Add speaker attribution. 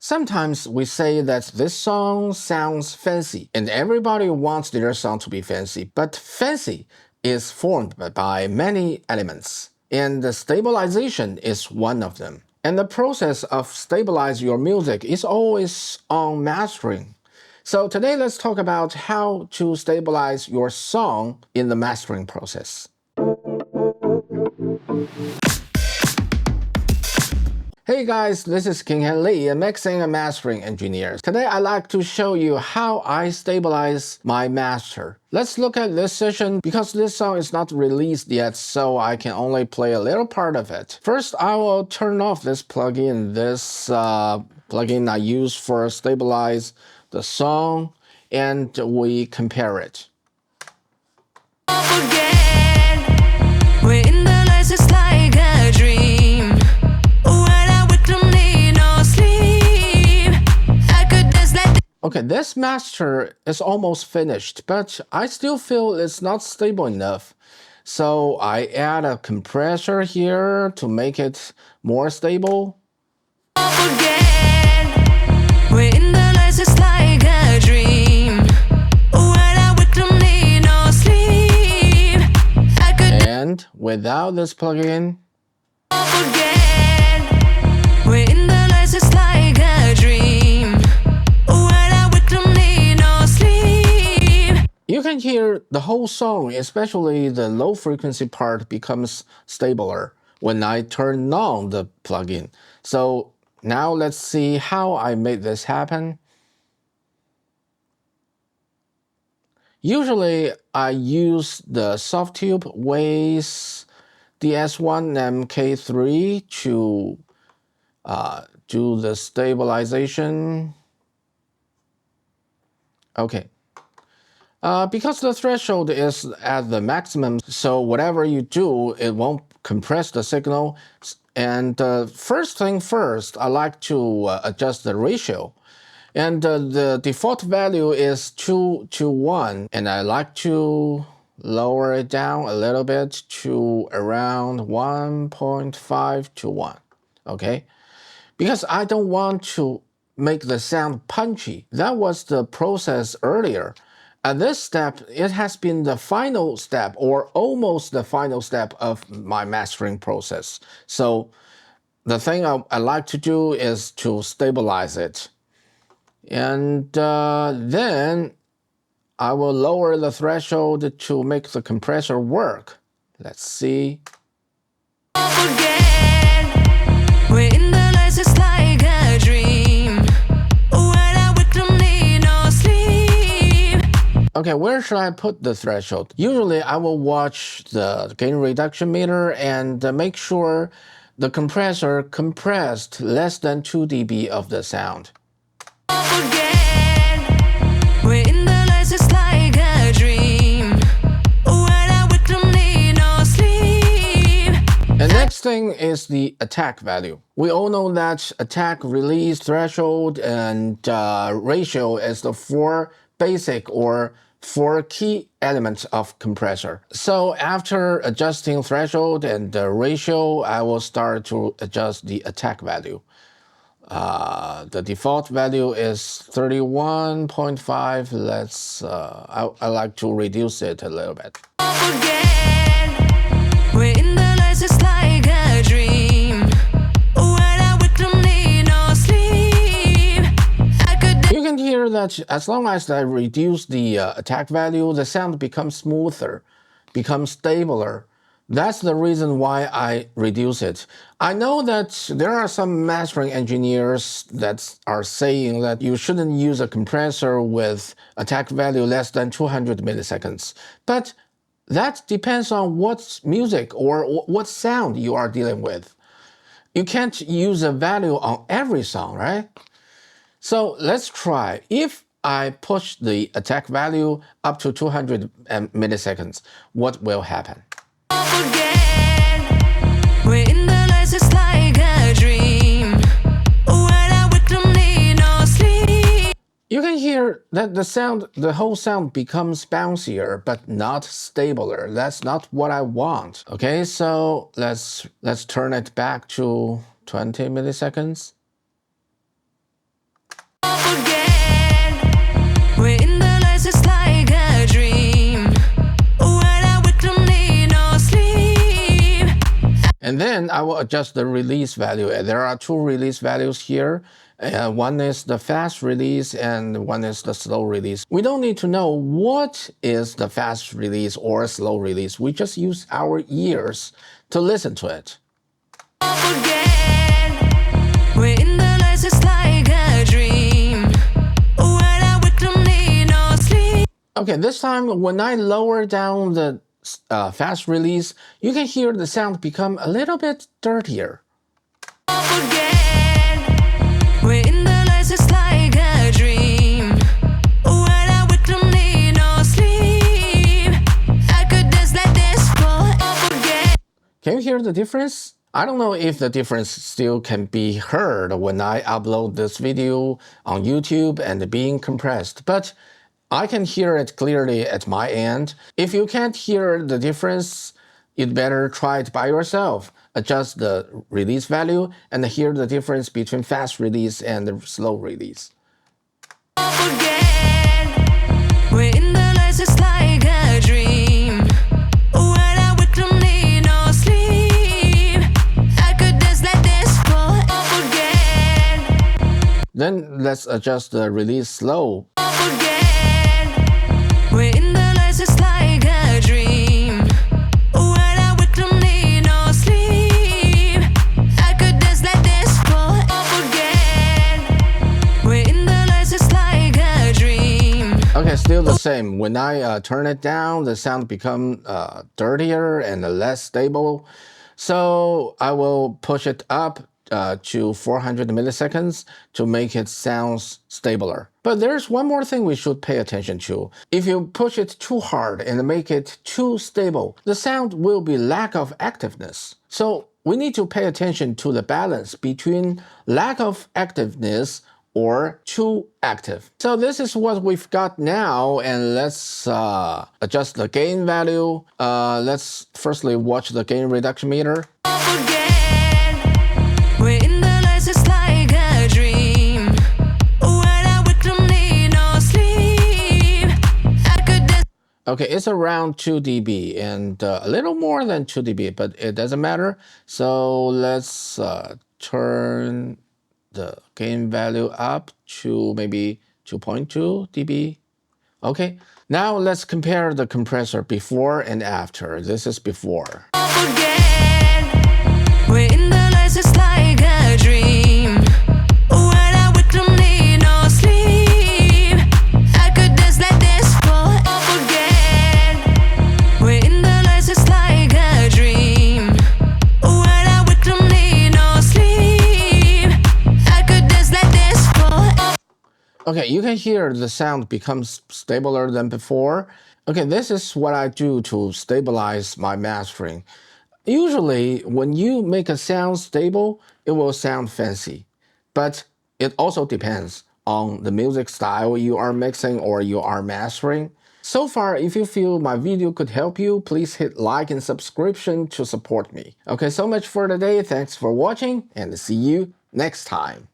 Speaker 1: Sometimes we say that this song sounds fancy, and everybody wants their song to be fancy, but fancy is formed by many elements, and the stabilization is one of them. And the process of stabilize your music is always on mastering. So today let's talk about how to stabilize your song in the mastering process. Hey guys, this is Kinghand Lee, a mixing and mastering engineer. Today I'd like to show you how I stabilize my master. Let's look at this session because this song is not released yet, so I can only play a little part of it. First, I will turn off this plugin, plugin I use for stabilize the song, and we compare it. Okay, this master is almost finished, but I still feel it's not stable enough. So I add a compressor here to make it more stable. And without this plugin, you can hear the whole song, especially the low frequency part, becomes stabler when I turn on the plugin. So now let's see how I made this happen. Usually I use the Softtube Waves DS1 MK3 to do the stabilization. Okay. Because the threshold is at the maximum, so whatever you do, it won't compress the signal. And first thing first, I like to adjust the ratio. And the default value is 2 to 1, and I like to lower it down a little bit to around 1.5 to 1, okay? Because I don't want to make the sound punchy. That was the process earlier. At this step, it has been the final step or almost the final step of my mastering process. So the thing I like to do is to stabilize it. And then I will lower the threshold to make the compressor work. Let's see. Okay, where should I put the threshold? Usually I will watch the gain reduction meter and make sure the compressor compressed less than 2 dB of the sound. The next thing is the attack value. We all know that attack, release, threshold, and ratio is the 4 basic or 4 key elements of compressor. So after adjusting threshold and the ratio, I will start to adjust the attack value. The default value is 31.5. I like to reduce it a little bit. You can hear that as long as I reduce the attack value, the sound becomes smoother, becomes stabler. That's the reason why I reduce it. I know that there are some mastering engineers that are saying that you shouldn't use a compressor with attack value less than 200 milliseconds. But that depends on what music or what sound you are dealing with. You can't use a value on every song, right? So let's try. If I push the attack value up to 200 milliseconds, what will happen? You can hear that the whole sound becomes bouncier, but not stabler. That's not what I want. Okay, so let's turn it back to 20 milliseconds. Then I will adjust the release value. There are two release values here. One is the fast release and one is the slow release. We don't need to know what is the fast release or slow release. We just use our ears to listen to it. Okay, this time when I lower down the fast release, you can hear the sound become a little bit dirtier. Can you hear the difference? I don't know if the difference still can be heard when I upload this video on YouTube and being compressed, but I can hear it clearly at my end. If you can't hear the difference, you'd better try it by yourself. Adjust the release value and hear the difference between fast release and the slow release. Then let's adjust the release slow. Okay, still the same. When I turn it down, the sound becomes dirtier and less stable. So I will push it up to 400 milliseconds to make it sound stabler. But there's one more thing we should pay attention to. If you push it too hard and make it too stable, the sound will be lack of activeness. So we need to pay attention to the balance between lack of activeness or too active. So this is what we've got now, and let's adjust the gain value. Let's firstly watch the gain reduction meter. Okay, it's around 2 dB and a little more than 2 dB, but it doesn't matter. So let's turn the gain value up to maybe 2.2 dB. Okay, now let's compare the compressor before and after. This is before. Okay, you can hear the sound becomes stabler than before. Okay, this is what I do to stabilize my mastering. Usually, when you make a sound stable, it will sound fancy. But it also depends on the music style you are mixing or you are mastering. So far, if you feel my video could help you, please hit like and subscription to support me. Okay, so much for today. Thanks for watching and see you next time.